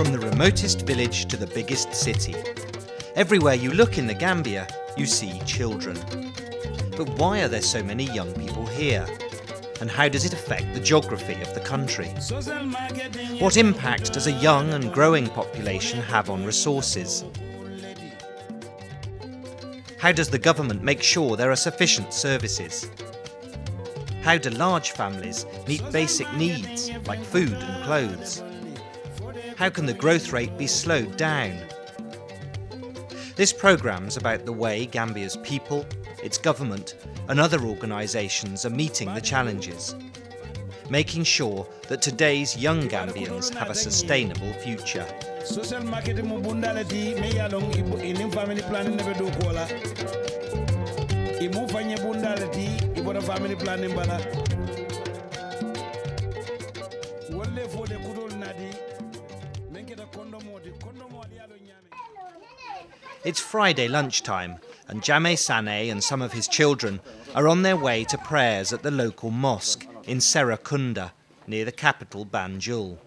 From the remotest village to the biggest city, everywhere you look in the Gambia, you see children. But why are there so many young people here? And how does it affect the geography of the country? What impact does a young and growing population have on resources? How does the government make sure there are sufficient services? How do large families meet basic needs like food and clothes? How can the growth rate be slowed down? This programme's about the way Gambia's people, its government and other organisations are meeting the challenges, making sure that today's young Gambians have a sustainable future. Social marketing mubundaleti me yalong in family planning never do kola. Imu fanye bundaleti ibona family planning bala. Wolle for the kudol nadi. Menketa kondomodi yalo nyame. It's Friday lunchtime, and Jame Sane and some of his children are on their way to prayers at the local mosque in Serakunda, near the capital Banjul.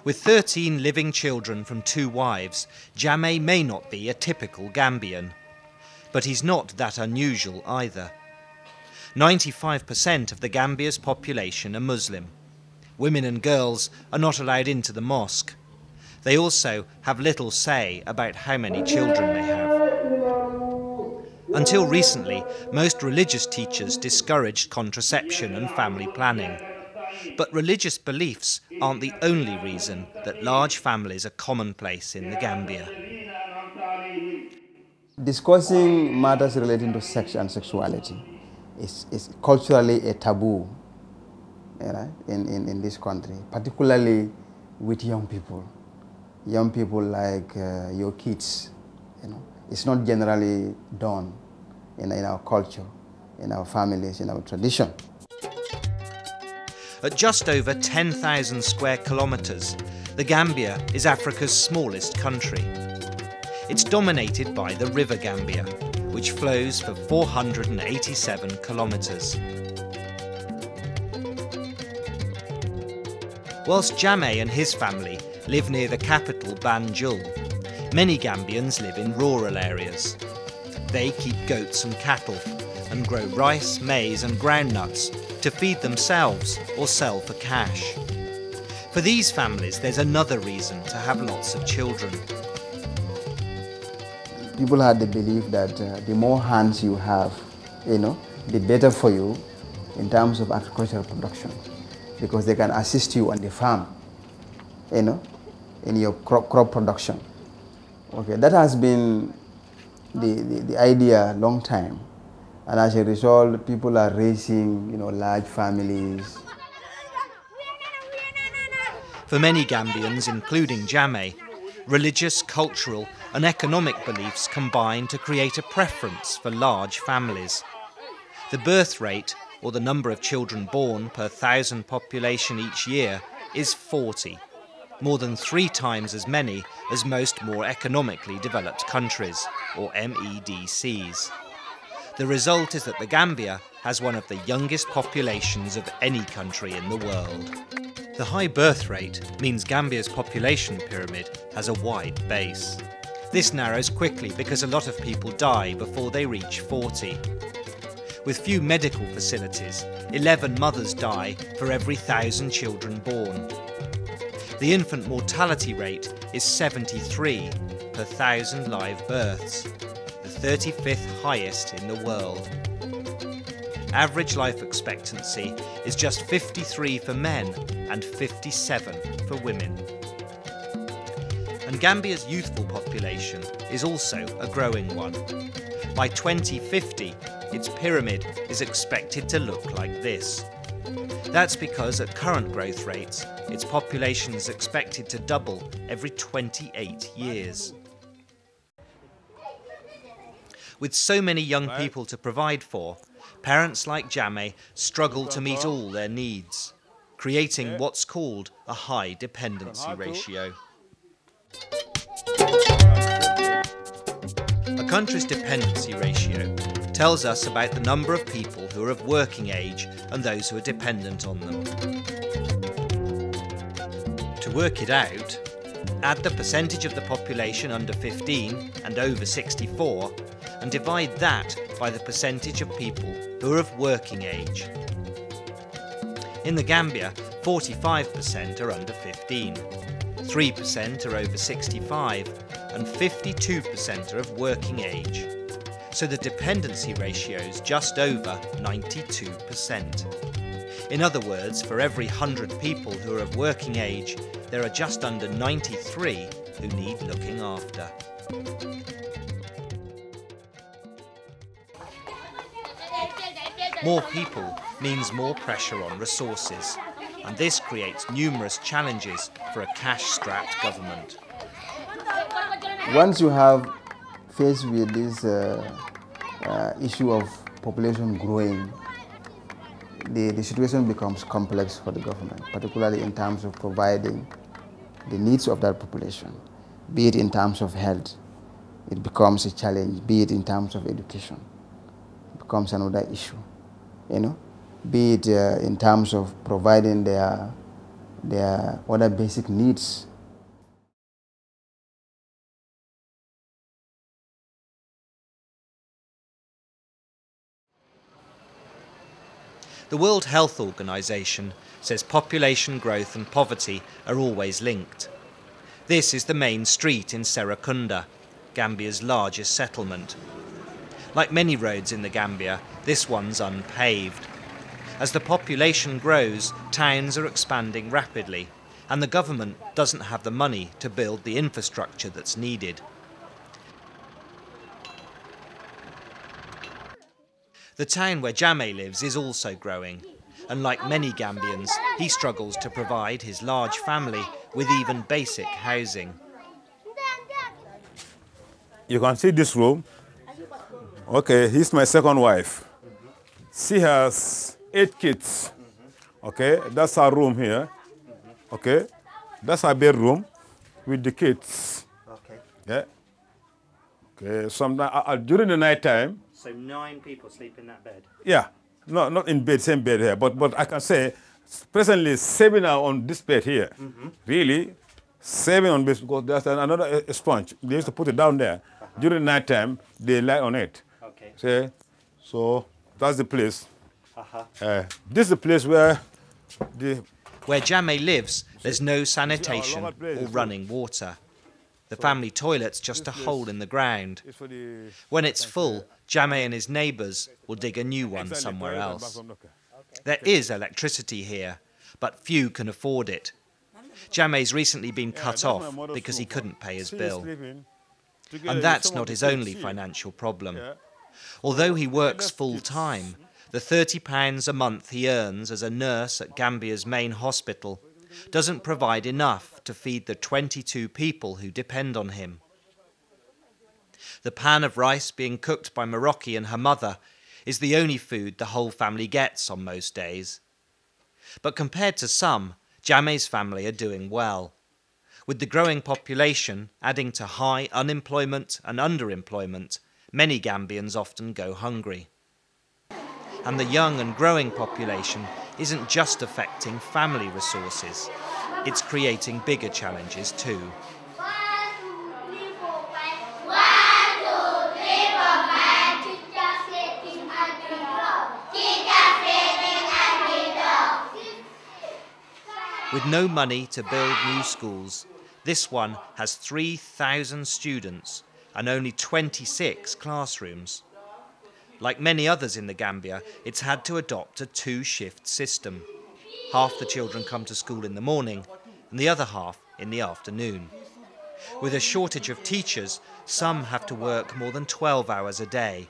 With 13 living children from 2 wives, Jame may not be a typical Gambian. But he's not that unusual either. 95% of the Gambia's population are Muslim. Women and girls are not allowed into the mosque. They also have little say about how many children they have. Until recently, most religious teachers discouraged contraception and family planning. But religious beliefs aren't the only reason that large families are commonplace in the Gambia. Discussing matters relating to sex and sexuality is culturally a taboo, in this country, particularly with young people. Young people like your kids, it's not generally done in our culture, in our families, in our tradition. At just over 10,000 square kilometres, the Gambia is Africa's smallest country. It's dominated by the River Gambia, which flows for 487 kilometres. Whilst Jame and his family live near the capital Banjul, many Gambians live in rural areas. They keep goats and cattle and grow rice, maize and groundnuts to feed themselves or sell for cash. For these families, there's another reason to have lots of children. People had the belief that the more hands you have, the better for you in terms of agricultural production, because they can assist you on the farm, in your crop production. Okay, that has been the idea a long time. And as a result, people are raising, large families. For many Gambians, including Jame, religious, cultural and economic beliefs combine to create a preference for large families. The birth rate, or the number of children born per 1,000 population each year, is 40, more than 3 times as many as most more economically developed countries, or MEDCs. The result is that the Gambia has one of the youngest populations of any country in the world. The high birth rate means Gambia's population pyramid has a wide base. This narrows quickly because a lot of people die before they reach 40. With few medical facilities, 11 mothers die for every 1,000 children born. The infant mortality rate is 73 per 1,000 live births, the 35th highest in the world. Average life expectancy is just 53 for men and 57 for women. And Gambia's youthful population is also a growing one. By 2050, its pyramid is expected to look like this. That's because at current growth rates, its population is expected to double every 28 years. With so many young people to provide for, parents like Jame struggle to meet all their needs, creating what's called a high dependency ratio. A country's dependency ratio tells us about the number of people who are of working age and those who are dependent on them. To work it out, Add the percentage of the population under 15 and over 64 and divide that by the percentage of people who are of working age. In the Gambia, 45% are under 15, 3% are over 65 and 52% are of working age. So the dependency ratio is just over 92%. In other words, for every 100 people who are of working age, there are just under 93 who need looking after. More people means more pressure on resources, and this creates numerous challenges for a cash-strapped government. Once you have faced with this issue of population growing, the situation becomes complex for the government, particularly in terms of providing the needs of that population, be it in terms of health, it becomes a challenge, be it in terms of education, it becomes another issue, be it in terms of providing their other basic needs. The World Health Organization says population growth and poverty are always linked. This is the main street in Serekunda, Gambia's largest settlement. Like many roads in the Gambia, this one's unpaved. As the population grows, towns are expanding rapidly, and the government doesn't have the money to build the infrastructure that's needed. The town where Jammeh lives is also growing, and like many Gambians, he struggles to provide his large family with even basic housing. You can see this room. Okay, he's my second wife. She has 8 kids. Okay, that's her room here. Okay, that's her bedroom with the kids. Okay. Yeah. Okay, sometimes during the night time. So 9 people sleep in that bed? Yeah, no, not in bed, same bed here, but I can say presently 7 are on this bed here. Really, 7 on this, because there's another sponge. They used to put it down there. During night time, they lie on it. Okay. See? So that's the place. This is the place where Jammeh lives, there's no sanitation or running water. The family toilet's just a hole in the ground. When it's full, Jammeh and his neighbours will dig a new one somewhere else. There is electricity here, but few can afford it. Jammeh's recently been cut off because he couldn't pay his bill. And that's not his only financial problem. Although he works full-time, the £30 a month he earns as a nurse at Gambia's main hospital doesn't provide enough to feed the 22 people who depend on him. The pan of rice being cooked by Morocco and her mother is the only food the whole family gets on most days. But compared to some, Jammeh's family are doing well. With the growing population adding to high unemployment and underemployment, many Gambians often go hungry. And the young and growing population isn't just affecting family resources, it's creating bigger challenges too. With no money to build new schools, this one has 3,000 students and only 26 classrooms. Like many others in the Gambia, it's had to adopt a 2-shift system. Half the children come to school in the morning and the other half in the afternoon. With a shortage of teachers, some have to work more than 12 hours a day.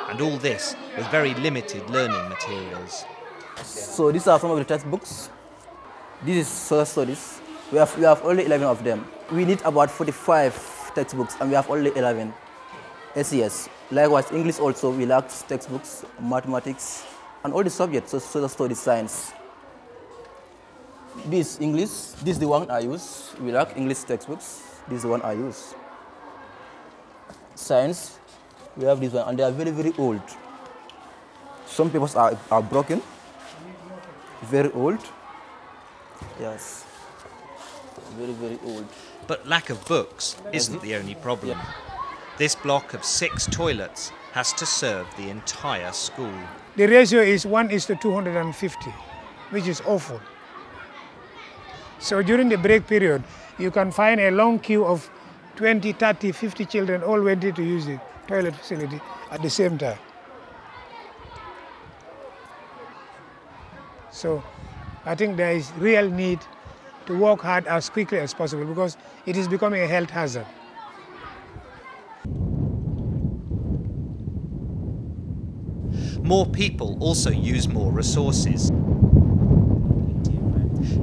And all this with very limited learning materials. So these are some of the textbooks. This is social studies. We have only 11 of them. We need about 45 textbooks and we have only 11. SES. Likewise, English also, we lack textbooks, mathematics, and all the subjects, so social studies, science. This English, this is the one I use. We lack English textbooks. This is the one I use. Science, we have this one, and they are very, very old. Some papers are broken, very old. Yes, very, very old. But lack of books isn't the only problem. This block of 6 toilets has to serve the entire school. The ratio is 1:250, which is awful. So during the break period, you can find a long queue of 20, 30, 50 children all waiting to use the toilet facility at the same time. So I think there is real need to work hard as quickly as possible because it is becoming a health hazard. More people also use more resources.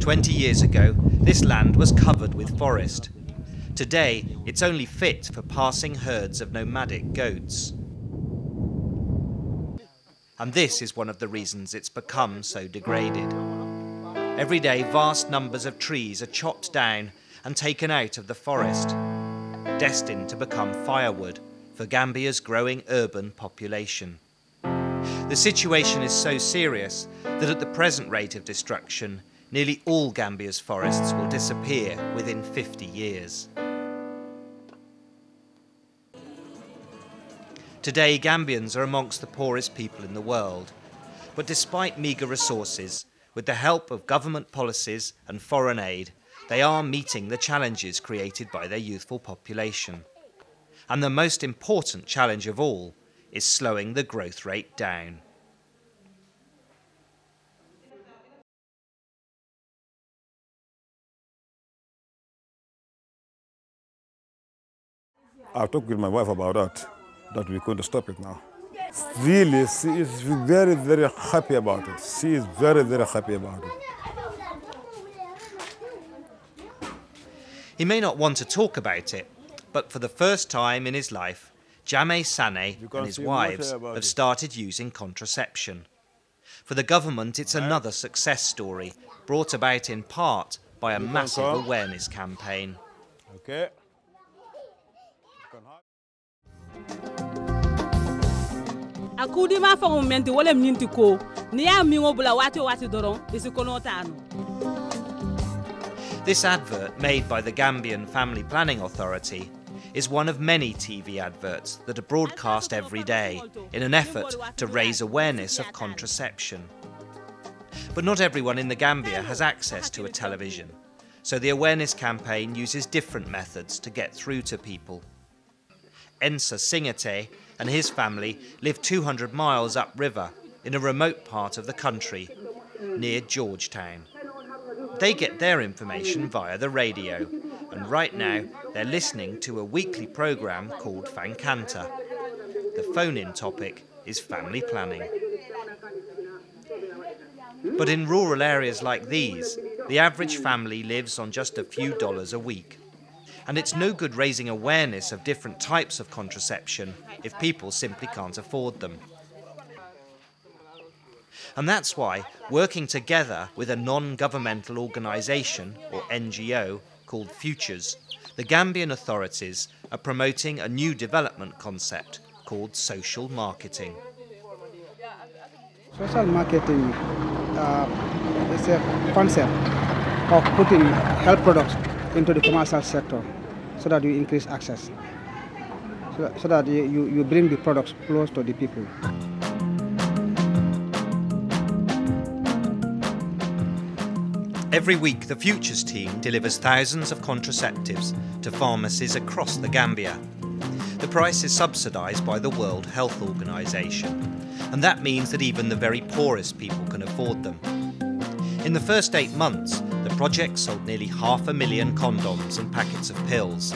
20 years ago, this land was covered with forest. Today, it's only fit for passing herds of nomadic goats. And this is one of the reasons it's become so degraded. Every day, vast numbers of trees are chopped down and taken out of the forest, destined to become firewood for Gambia's growing urban population. The situation is so serious that at the present rate of destruction, nearly all Gambia's forests will disappear within 50 years. Today, Gambians are amongst the poorest people in the world. But despite meagre resources, with the help of government policies and foreign aid, they are meeting the challenges created by their youthful population. And the most important challenge of all is slowing the growth rate down. I've talked with my wife about that we couldn't stop it now. Really, she is very, very happy about it. She is very, very happy about it. He may not want to talk about it, but for the first time in his life, Jammeh Sane and his wives have started using contraception. For the government, it's another success story, brought about in part by a massive awareness campaign. Okay. Akudi fa momenti wala mnyinti ko ni ya mingo bula wati doron isi kono tano. This advert made by the Gambian Family Planning Authority is one of many TV adverts that are broadcast every day in an effort to raise awareness of contraception. But not everyone in the Gambia has access to a television, so the awareness campaign uses different methods to get through to people. Ensa Singate and his family live 200 miles upriver in a remote part of the country, near Georgetown. They get their information via the radio, and right now they're listening to a weekly programme called Fankanta. The phone-in topic is family planning. But in rural areas like these, the average family lives on just a few dollars a week. And it's no good raising awareness of different types of contraception if people simply can't afford them. And that's why, working together with a non-governmental organisation, or NGO, called Futures, the Gambian authorities are promoting a new development concept called social marketing. Social marketing is a concept of putting health products into the commercial sector so that you increase access, so that you bring the products close to the people. Every week, the Futures team delivers thousands of contraceptives to pharmacies across the Gambia. The price is subsidised by the World Health Organization, and that means that even the very poorest people can afford them. In the first 8 months, the project sold nearly 500,000 condoms and packets of pills.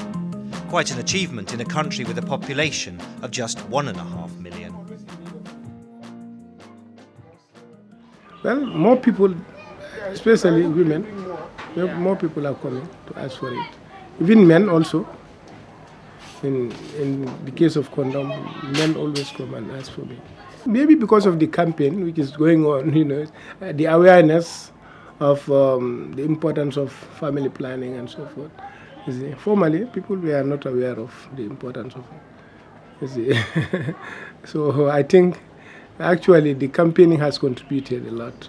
Quite an achievement in a country with a population of just 1.5 million. Well, more people, especially women, more people are coming to ask for it. Even men also. In the case of condom, men always come and ask for it. Maybe because of the campaign which is going on, the awareness of the importance of family planning and so forth. Formerly, people were not aware of the importance of it. So I think Actually, the campaigning has contributed a lot.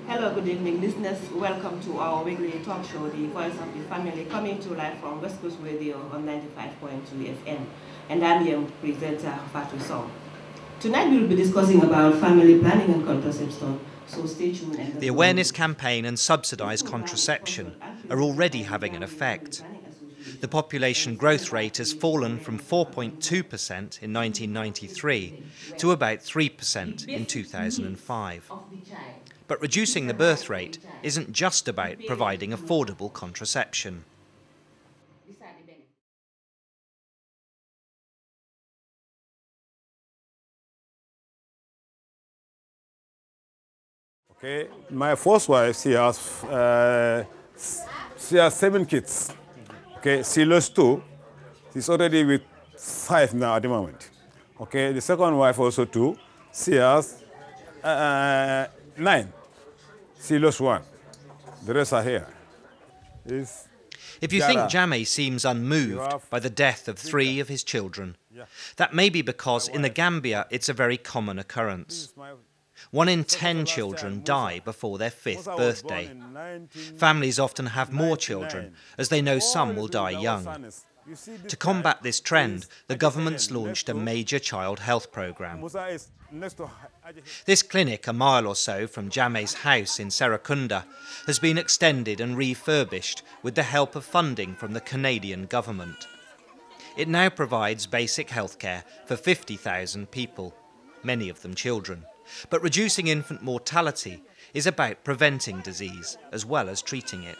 Hello, good evening, listeners. Welcome to our weekly talk show, The Voice of the Family, coming to live from West Coast Radio on 95.2 FM. And I'm your presenter, Fatou Song. Tonight we'll be discussing about family planning and contraception, so stay tuned. And the awareness campaign and subsidised contraception are already having an effect. The population growth rate has fallen from 4.2% in 1993 to about 3% in 2005. But reducing the birth rate isn't just about providing affordable contraception. Okay, my first wife, she has 7 kids. Okay, she lost 2. She's already with 5 now at the moment. Okay, the second wife also 2. She has 9. She lost 1. The rest are here. If you think Jammeh seems unmoved by the death of 3 of his children, that may be because in the Gambia it's a very common occurrence. 1 in 10 children die before their 5th birthday. Families often have more children, as they know some will die young. To combat this trend, the government's launched a major child health programme. This clinic, a mile or so from Jammeh's house in Serakunda, has been extended and refurbished with the help of funding from the Canadian government. It now provides basic healthcare for 50,000 people, many of them children. But reducing infant mortality is about preventing disease as well as treating it.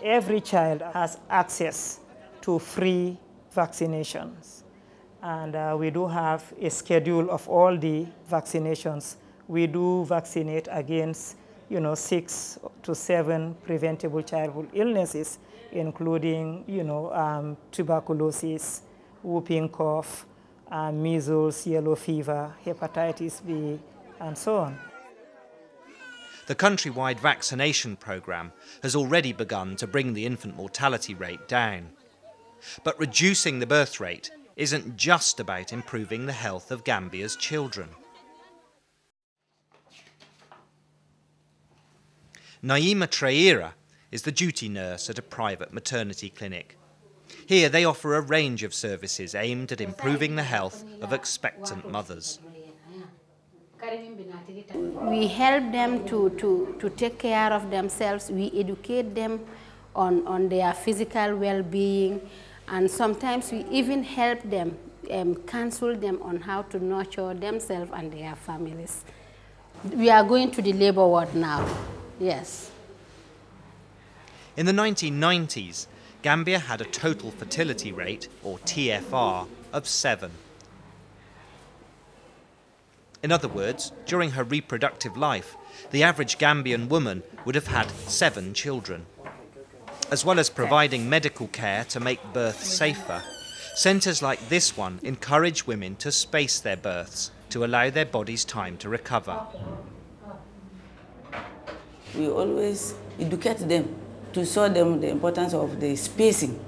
Every child has access to free vaccinations. And we do have a schedule of all the vaccinations. We do vaccinate against, 6 to 7 preventable childhood illnesses, including, tuberculosis, whooping cough, measles, yellow fever, hepatitis B, and so on. The countrywide vaccination programme has already begun to bring the infant mortality rate down. But reducing the birth rate isn't just about improving the health of Gambia's children. Naima Traira is the duty nurse at a private maternity clinic. Here they offer a range of services aimed at improving the health of expectant mothers. We help them to take care of themselves. We educate them on their physical well-being, and sometimes we even help them, counsel them on how to nurture themselves and their families. We are going to the labor ward now, yes. In the 1990s, Gambia had a total fertility rate, or TFR, of 7. In other words, during her reproductive life, the average Gambian woman would have had 7 children. As well as providing medical care to make births safer, centres like this one encourage women to space their births to allow their bodies time to recover. We always educate them to show them the importance of the spacing.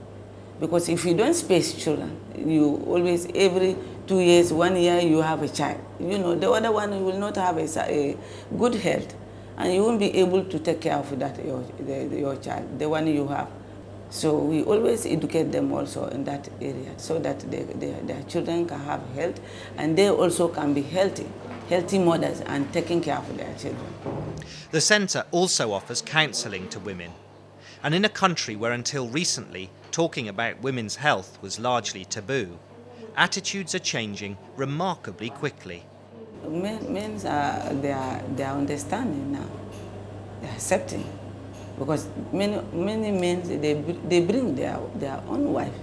Because if you don't space children, you always, every 2 years, 1 year, you have a child. The other one will not have a good health, and you won't be able to take care of that, your child, the one you have. So we always educate them also in that area, so that their children can have health, and they also can be healthy mothers and taking care of their children. The centre also offers counselling to women. And in a country where until recently talking about women's health was largely taboo, attitudes are changing remarkably quickly. Men they are understanding now, they are accepting, because many men they bring their own wife.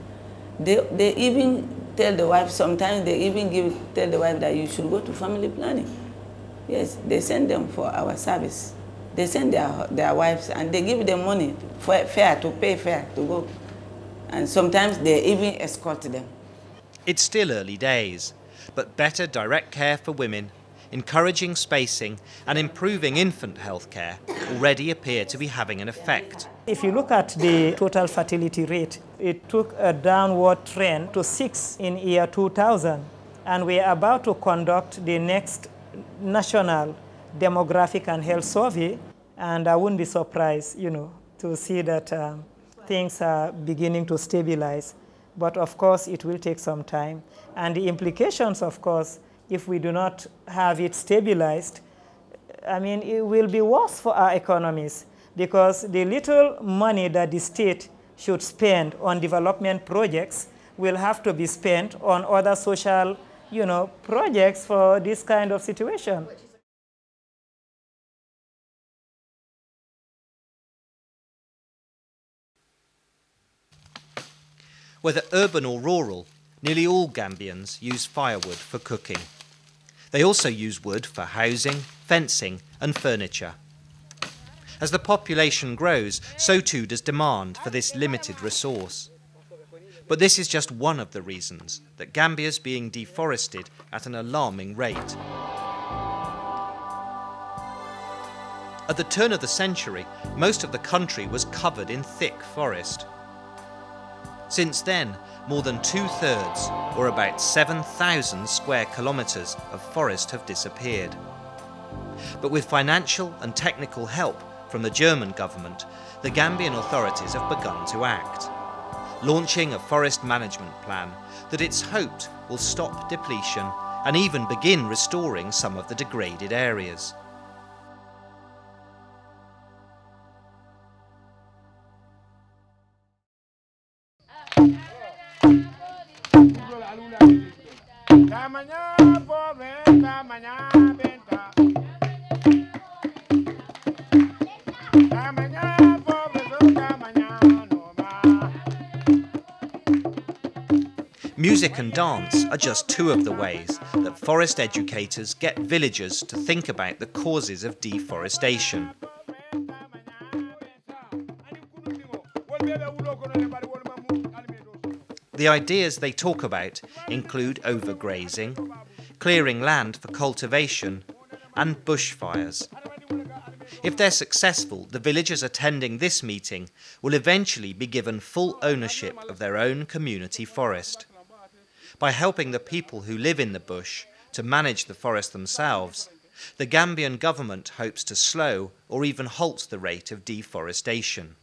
They even tell the wife, sometimes they even tell the wife that you should go to family planning. Yes, they send them for our service. They send their wives and they give them money for to pay fare to go. And sometimes they even escort them. It's still early days, but better direct care for women, encouraging spacing and improving infant health care already appear to be having an effect. If you look at the total fertility rate, it took a downward trend to 6 in year 2000. And we are about to conduct the next national demographic and health survey, and I wouldn't be surprised, to see that things are beginning to stabilize. But of course, it will take some time. And the implications, of course, if we do not have it stabilized, it will be worse for our economies, because the little money that the state should spend on development projects will have to be spent on other social, projects for this kind of situation. Whether urban or rural, nearly all Gambians use firewood for cooking. They also use wood for housing, fencing and furniture. As the population grows, so too does demand for this limited resource. But this is just one of the reasons that Gambia is being deforested at an alarming rate. At the turn of the century, most of the country was covered in thick forest. Since then, more than 2/3, or about 7,000 square kilometres of forest have disappeared. But with financial and technical help from the German government, the Gambian authorities have begun to act, launching a forest management plan that it's hoped will stop depletion and even begin restoring some of the degraded areas. Music and dance are just two of the ways that forest educators get villagers to think about the causes of deforestation. The ideas they talk about include overgrazing, clearing land for cultivation, and bushfires. If they're successful, the villagers attending this meeting will eventually be given full ownership of their own community forest. By helping the people who live in the bush to manage the forest themselves, the Gambian government hopes to slow or even halt the rate of deforestation.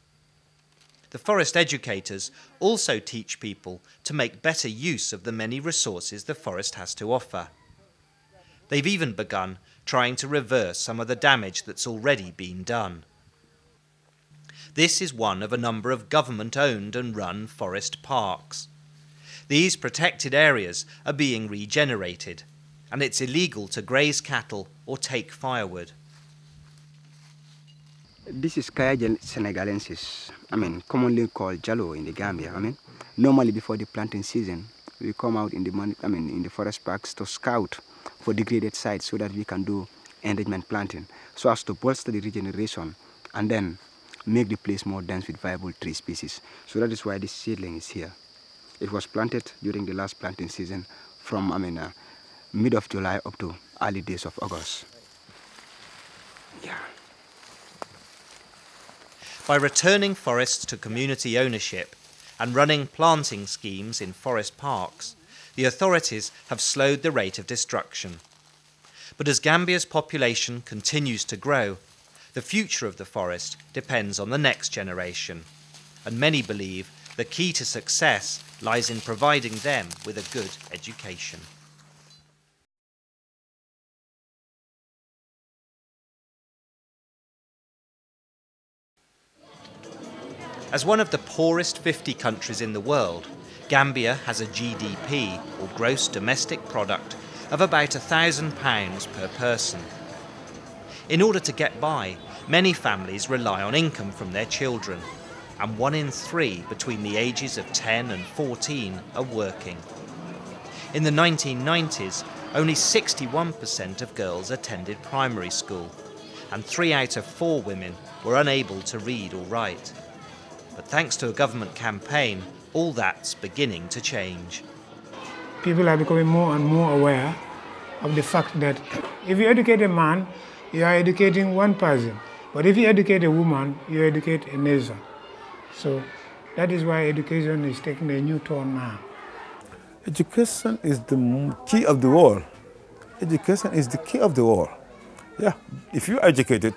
The forest educators also teach people to make better use of the many resources the forest has to offer. They've even begun trying to reverse some of the damage that's already been done. This is one of a number of government-owned and run forest parks. These protected areas are being regenerated, and it's illegal to graze cattle or take firewood. This is Kaya senegalensis, commonly called Jallo in the Gambia. Normally before the planting season, we come out in the forest parks to scout for degraded sites so that we can do enrichment planting, so as to bolster the regeneration and then make the place more dense with viable tree species. So that is why this seedling is here. It was planted during the last planting season from mid of July up to early days of August. Yeah. By returning forests to community ownership and running planting schemes in forest parks, the authorities have slowed the rate of destruction. But as Gambia's population continues to grow, the future of the forest depends on the next generation, and many believe the key to success lies in providing them with a good education. As one of the poorest 50 countries in the world, Gambia has a GDP, or gross domestic product, of about £1,000 per person. In order to get by, many families rely on income from their children, and 1 in 3 between the ages of 10 and 14 are working. In the 1990s, only 61% of girls attended primary school, and 3 out of 4 women were unable to read or write. But thanks to a government campaign, all that's beginning to change. People are becoming more and more aware of the fact that if you educate a man, you are educating one person. But if you educate a woman, you educate a nation. So that is why education is taking a new turn now. Education is the key of the world. Education is the key of the world. Yeah, if you're educated,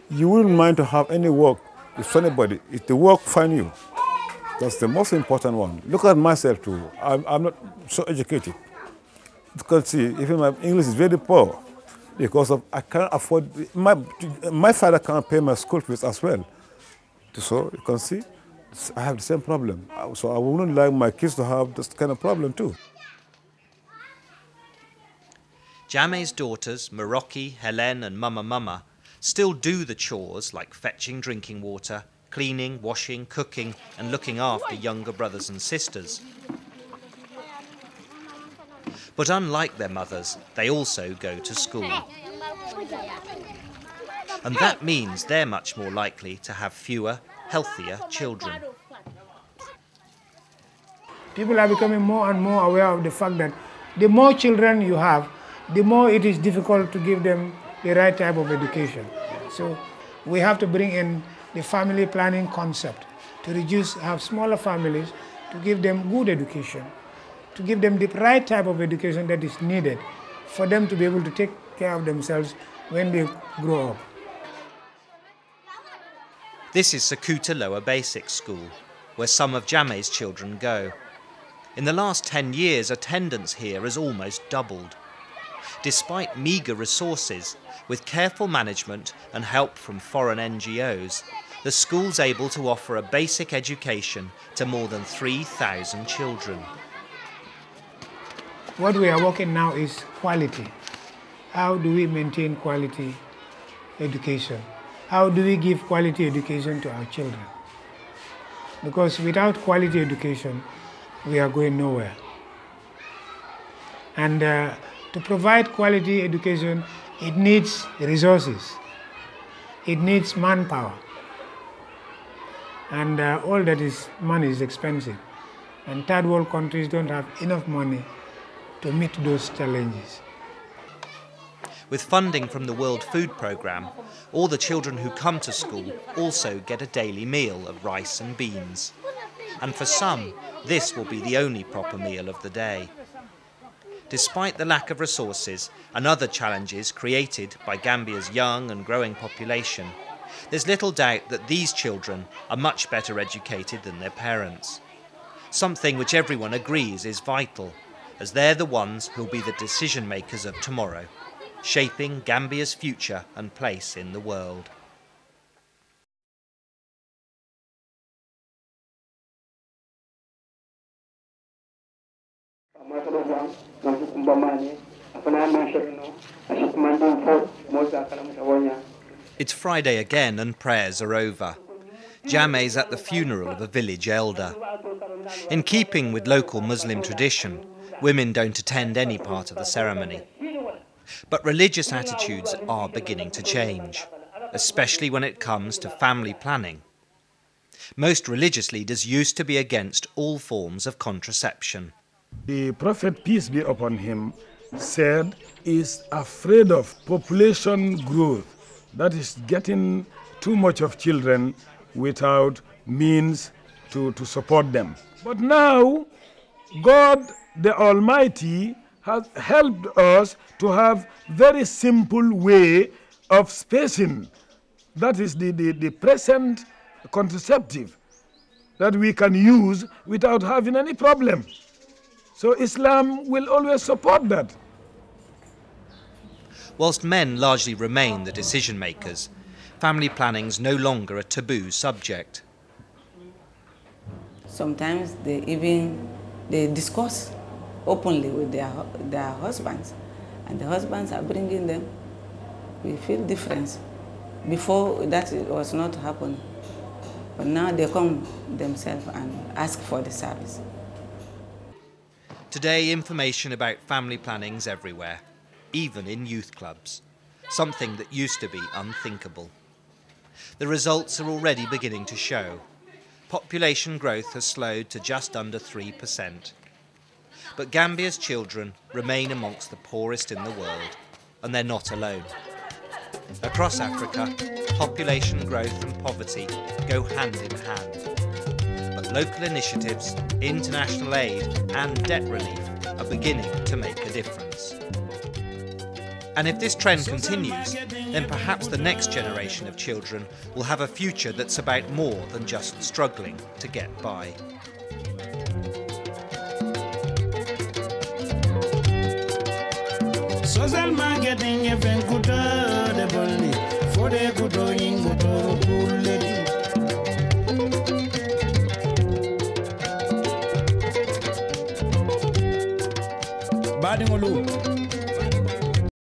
you wouldn't mind to have any work with anybody. If the work find you, that's the most important one. Look at myself too. I'm not so educated. Because see, even my English is very poor because of I can't afford, my father can't pay my school fees as well. So you can see, I have the same problem. So I wouldn't like my kids to have this kind of problem too. Jame's daughters, Maroki, Helen and Mama, still do the chores like fetching drinking water, cleaning, washing, cooking and looking after younger brothers and sisters. But unlike their mothers, they also go to school. And that means they're much more likely to have fewer, healthier children. People are becoming more and more aware of the fact that the more children you have, the more it is difficult to give them the right type of education. So we have to bring in the family planning concept to have smaller families, to give them good education, to give them the right type of education that is needed for them to be able to take care of themselves when they grow up. This is Sakuta Lower Basic School, where some of Jame's children go. In the last 10 years, attendance here has almost doubled. Despite meagre resources, with careful management and help from foreign NGOs, the school's able to offer a basic education to more than 3,000 children. What we are working now is quality. How do we maintain quality education? How do we give quality education to our children? Because without quality education, we are going nowhere. And to provide quality education, it needs resources. It needs manpower. And all that is money is expensive. And third world countries don't have enough money to meet those challenges. With funding from the World Food Programme, all the children who come to school also get a daily meal of rice and beans. And for some, this will be the only proper meal of the day. Despite the lack of resources and other challenges created by Gambia's young and growing population, there's little doubt that these children are much better educated than their parents. Something which everyone agrees is vital, as they're the ones who'll be the decision makers of tomorrow, shaping Gambia's future and place in the world. It's Friday again and prayers are over. Jame's at the funeral of a village elder. In keeping with local Muslim tradition, women don't attend any part of the ceremony. But religious attitudes are beginning to change, especially when it comes to family planning. Most religious leaders used to be against all forms of contraception. The Prophet, peace be upon him, said is afraid of population growth, that is getting too much of children without means to support them. But now, God the Almighty has helped us to have very simple way of spacing. That is the present contraceptive that we can use without having any problem. So Islam will always support that. Whilst men largely remain the decision makers, family planning's no longer a taboo subject. Sometimes they discuss openly with their husbands, and the husbands are bringing them. We feel difference. Before that it was not happening, but now they come themselves and ask for the service. Today, information about family planning's everywhere, even in youth clubs, something that used to be unthinkable. The results are already beginning to show. Population growth has slowed to just under 3%. But Gambia's children remain amongst the poorest in the world, and they're not alone. Across Africa, population growth and poverty go hand in hand. But local initiatives, international aid and debt relief are beginning to make a difference. And if this trend continues, then perhaps the next generation of children will have a future that's about more than just struggling to get by. Social marketing even good the body for the good doing good lady. Badingolu.